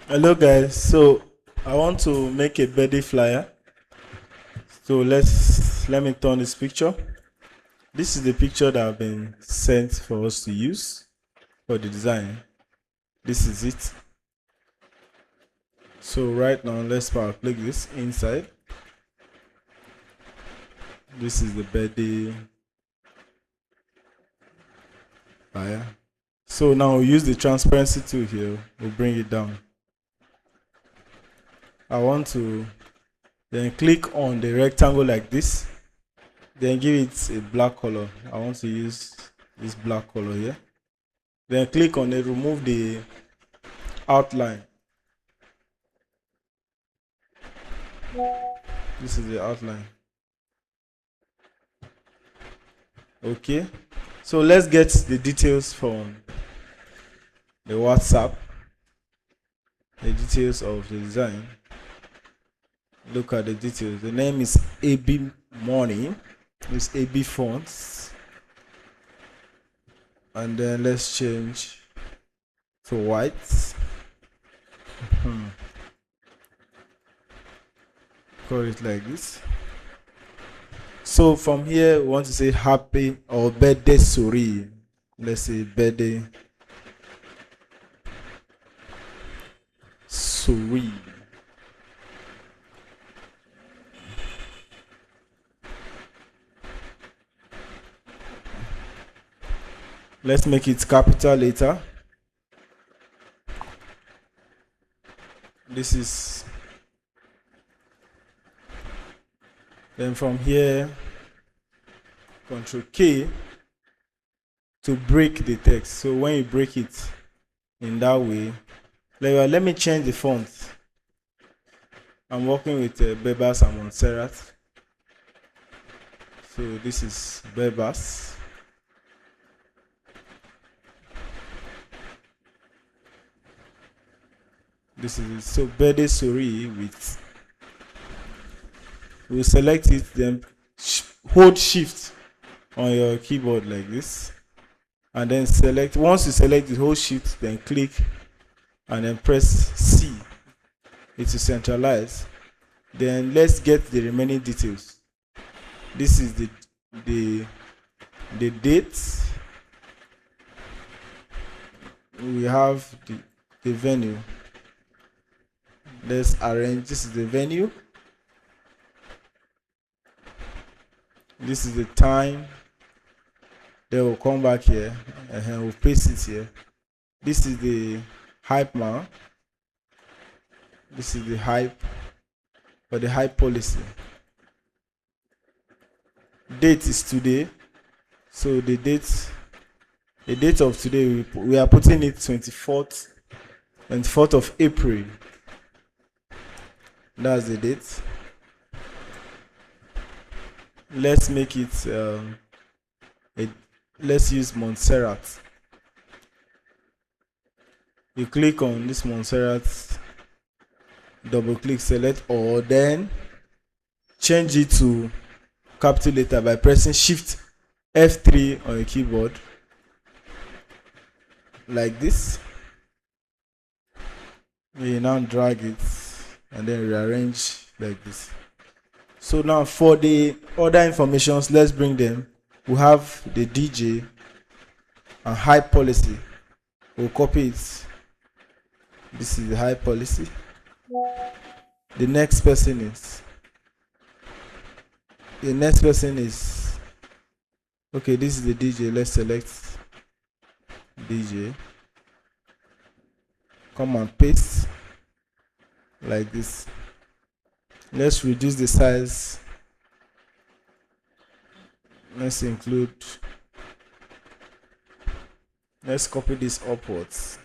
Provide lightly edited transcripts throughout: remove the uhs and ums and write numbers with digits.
Hello guys, so I want to make a birthday flyer. So let me turn this picture. This is the picture that have been sent for us to use for the design. This is it. So right now let's power click this inside. This is the birthday flyer. So now we'll use the transparency tool here. We'll bring it down. I want to then click on the rectangle like this, then give it a black color. I want to use this black color here. Then click on it, remove the outline. This is the outline. Okay, so let's get the details from the WhatsApp, the details of the design. Look at the details. The name is AB Money. It's AB fonts. And then let's change to white. Call it like this. So from here, we want to say happy or birthday suri. Let's say birthday suri. Let's make it capital letter. This is. Then from here, Control K to break the text. So when you break it in that way, let me change the font. I'm working with Bebas and Montserrat. So this is Bebas. This is it. So birthday suri with. We'll select it, then hold shift on your keyboard like this, and then select. Once you select it, hold shift, then click and then press C. It will centralize. Then let's get the remaining details. This is the date. We have the venue. Let's arrange. This is the venue. This is the time. Then we'll come back here and we'll paste it here. This is the hype man. This is the hype or the hype policy. Date is today. So the date of today, we are putting it 24th of April. That's the date. Let's make it let's use Montserrat. You click on this Montserrat, double click, select all, then change it to capital letter by pressing Shift F3 on your keyboard like this. You now drag it and then rearrange like this. So now for the other informations, let's bring them. We have the DJ and hype policy. We'll copy it. This is the hype policy. The next person is okay, this is the DJ. Let's select DJ. Come and paste like this. Let's reduce the size. Let's copy this upwards.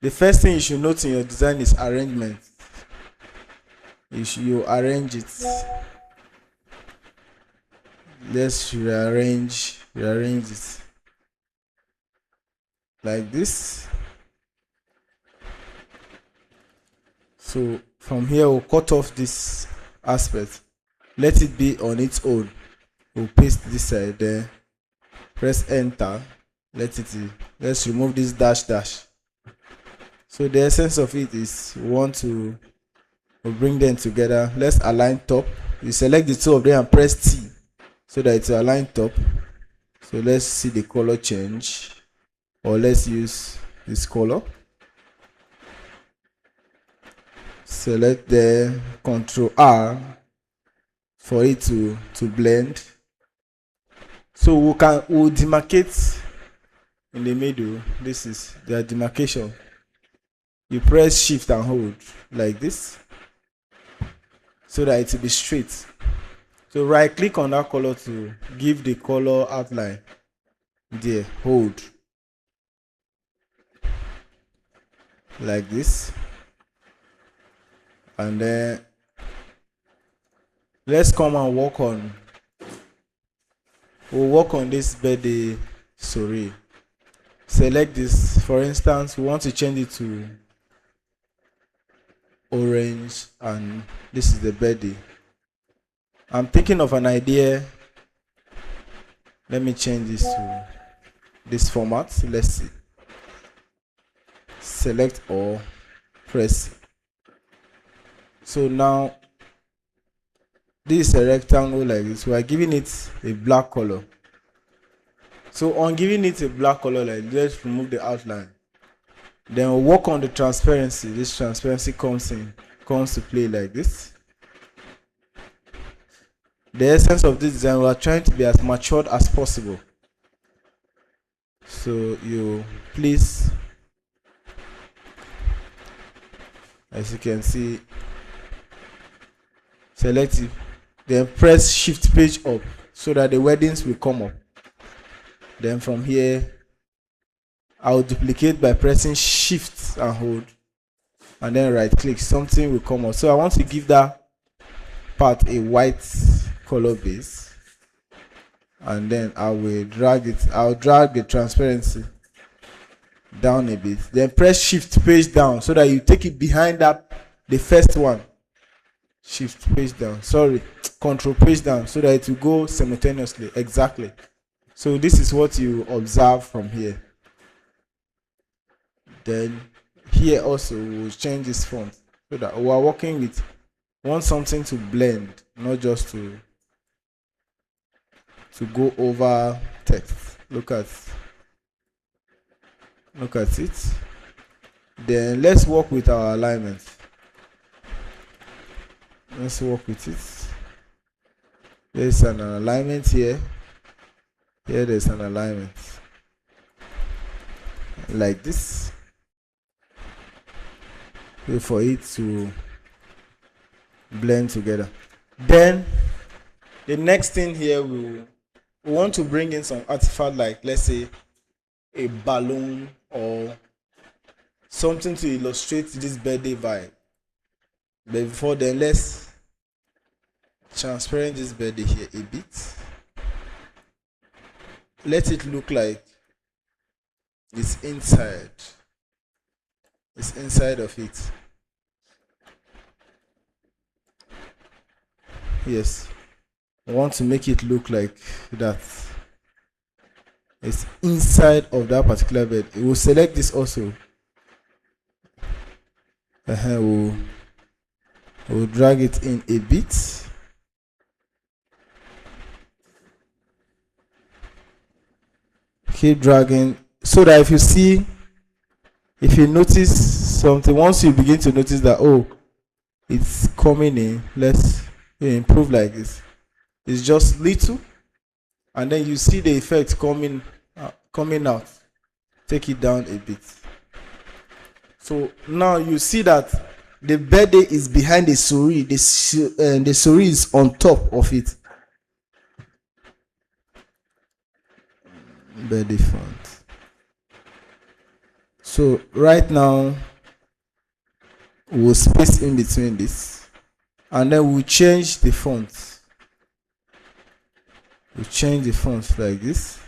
The first thing you should note in your design is arrangement. You arrange it. Let's rearrange it like this. So from here we'll cut off this aspect. Let it be on its own. We'll paste this side there. Press enter. Let's remove this dash. So the essence of it is we want to bring them together. Let's align top. You select the two of them and press T so that it's align top. So let's see the color change, or let's use this color. Select the Control R for it to blend. So we'll demarcate in the middle. This is the demarcation. You press Shift and hold like this so that it will be straight. So right click on that color to give the color outline. There, hold like this, and then let's come and we'll work on this birthday story. Select this. For instance, we want to change it to orange, and this is the birthday. I'm thinking of an idea. Let me change this to this format. Let's see. Select or press. So now this is a rectangle like this. We are giving it a black color. So on giving it a black color like this, let's remove the outline. Then we'll work on the transparency. This transparency comes to play like this. The essence of this design, we are trying to be as matured as possible. So you please, as you can see, select it, then press Shift page up so that the wordings will come up. Then from here, I'll duplicate by pressing Shift and hold, and then right click. Something will come up. So I want to give that part a white color base, and then I will drag it. I'll drag the transparency down a bit. Then press Shift page down so that you take it behind the first one. Shift page down. Sorry, Control page down so that it will go simultaneously. Exactly. So this is what you observe from here. Then here also we'll change this font so that we are working with, want something to blend, not just to go over text. Look at it. Then let's work with our alignment. Let's work with it. There's an alignment here. Here there's an alignment like this. Wait for it to blend together. Then the next thing here, we want to bring in some artifact, like let's say a balloon or something to illustrate this birthday vibe. But before then, let's transparent this birthday here a bit. Let it look like it's inside. It's inside of it. Yes. I want to make it look like that. It's inside of that particular bed. We will select this also. We'll drag it in a bit. Keep dragging so that if you notice something, once you begin to notice that, oh, it's coming in, let's improve like this. It's just little, and then you see the effect coming out. Take it down a bit. So now you see that the birthday is behind the suri. The suri is on top of it. Birthday font. So right now we'll space in between this, and then we'll change the font. We'll change the font like this.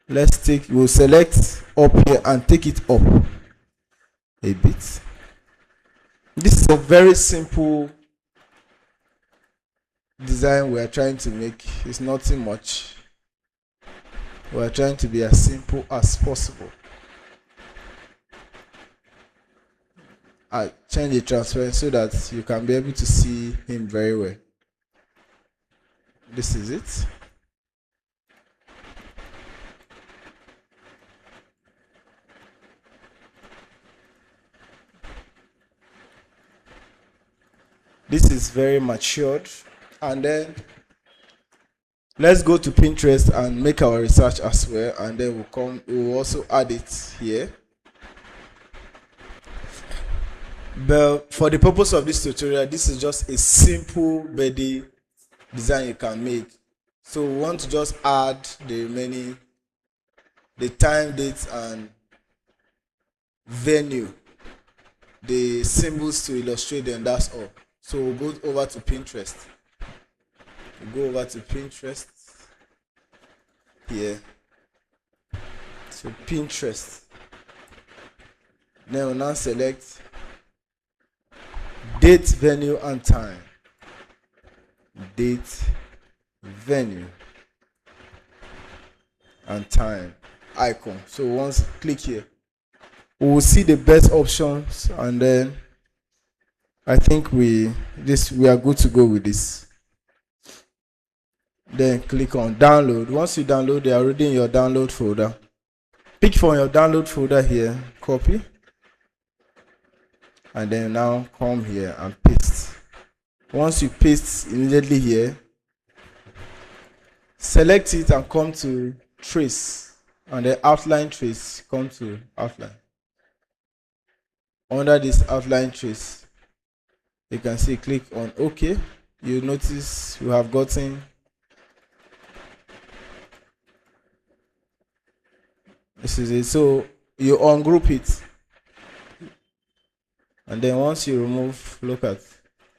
We'll select up here and take it up a bit. This is a very simple design we are trying to make. It's nothing much. We are trying to be as simple as possible. change the transparency so that you can be able to see him very well. This is it. This is very matured. And then let's go to Pinterest and make our research as well, and then we'll also add it here. But for the purpose of this tutorial, this is just a simple birthday design you can make. So we want to just add the remaining, the time, dates, and venue, the symbols to illustrate them. That's all. So we'll go over to Pinterest. We'll go over to Pinterest here. So Pinterest. Then we'll now select date, venue, and time. Date, venue, and time icon. So once click here, we will see the best options, and then I think we are good to go with this. Then click on download. Once you download, they are already in your download folder. Pick from your download folder here, copy, and then now come here and paste. Once you paste immediately here, select it and come to trace, and then outline trace, come to outline. Under this outline trace, you can see click on OK. You notice you have gotten this is it. So you ungroup it, and then once you remove, look at,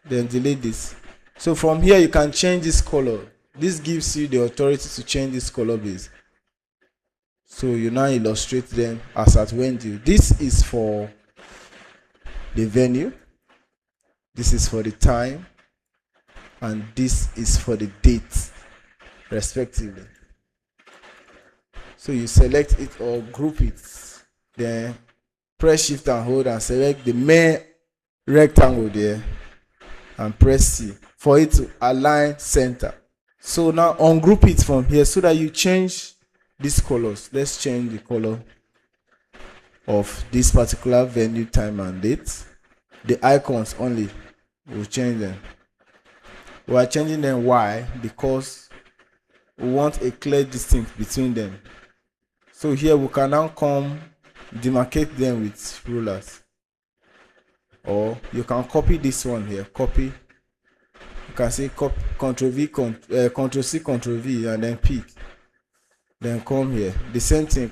then delete this. So from here you can change this color. This gives you the authority to change this color base. So you now illustrate them as at when due. This is for the venue, this is for the time, and this is for the date respectively. So you select it or group it, then press shift and hold and select the main rectangle there and press C for it to align center. So now ungroup it from here so that you change these colors. Let's change the color of this particular venue, time, and date. The icons only, we'll change them. We are changing them. Why? Because we want a clear distinct between them. So here we can now come demarcate them with rulers, or you can copy this one here. Copy. You can say copy, Ctrl V, Ctrl C, Ctrl V, and then pick. Then come here. The same thing.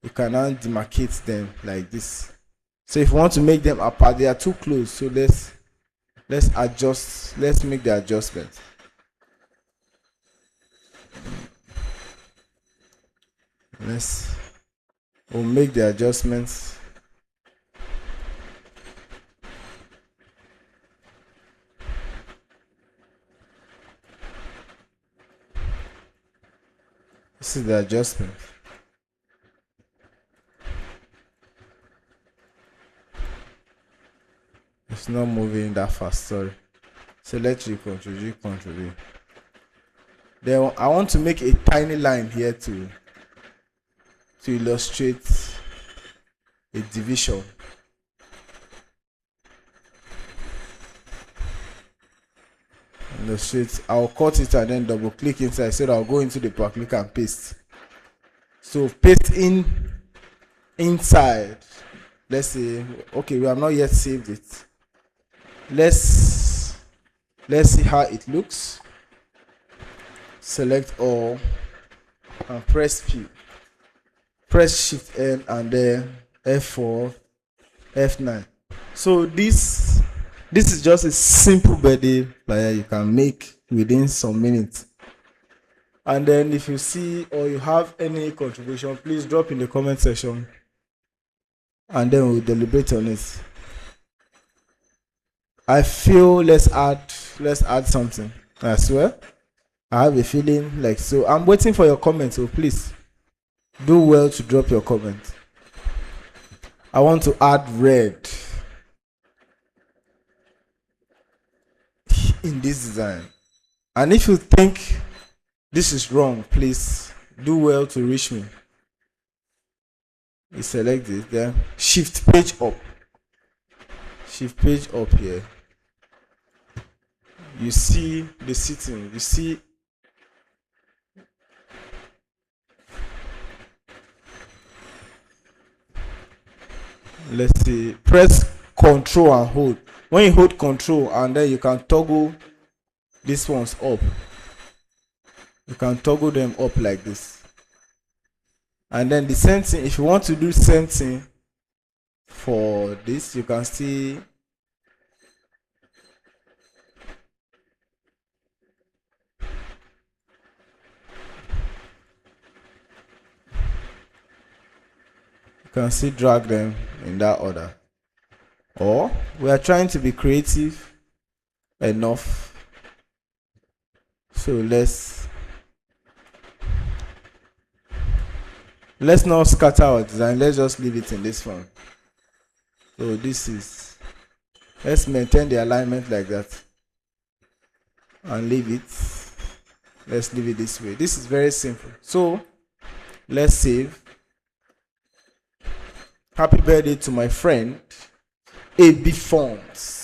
You can now demarcate them like this. So if you want to make them apart, they are too close. So let's adjust. Let's make the adjustment. We'll make the adjustments. This is the adjustment. It's not moving that fast, sorry. Select Ctrl G, Ctrl V. Then I want to make a tiny line here to illustrate a division. I'll cut it and then double click inside, so that I'll go into the part, click and paste. So paste inside. Let's say, okay, we have not yet saved it. Let's see how it looks. Select all and press P. Press Shift N and then F4, F9. So this is just a simple birthday flyer you can make within some minutes. And then if you see or you have any contribution, please drop in the comment section, and then we'll deliberate on it. I feel let's add something as well. I have a feeling like so. I'm waiting for your comments, so please do well to drop your comment. I want to add red. in this design. And if you think this is wrong, please do well to reach me. You select it, then shift page up. Shift page up here. You see the setting. You see let's see, press Control and hold. When you hold Control and then you can toggle these ones up. You can toggle them up like this. And then the same thing, if you want to do same thing for this, you can see drag them in that order. Or we are trying to be creative enough, so let's not scatter our design. Let's just leave it in this form. So this is, let's maintain the alignment like that and leave it. Let's leave it this way. This is very simple. So let's save. Happy birthday to my friend AB Fonts.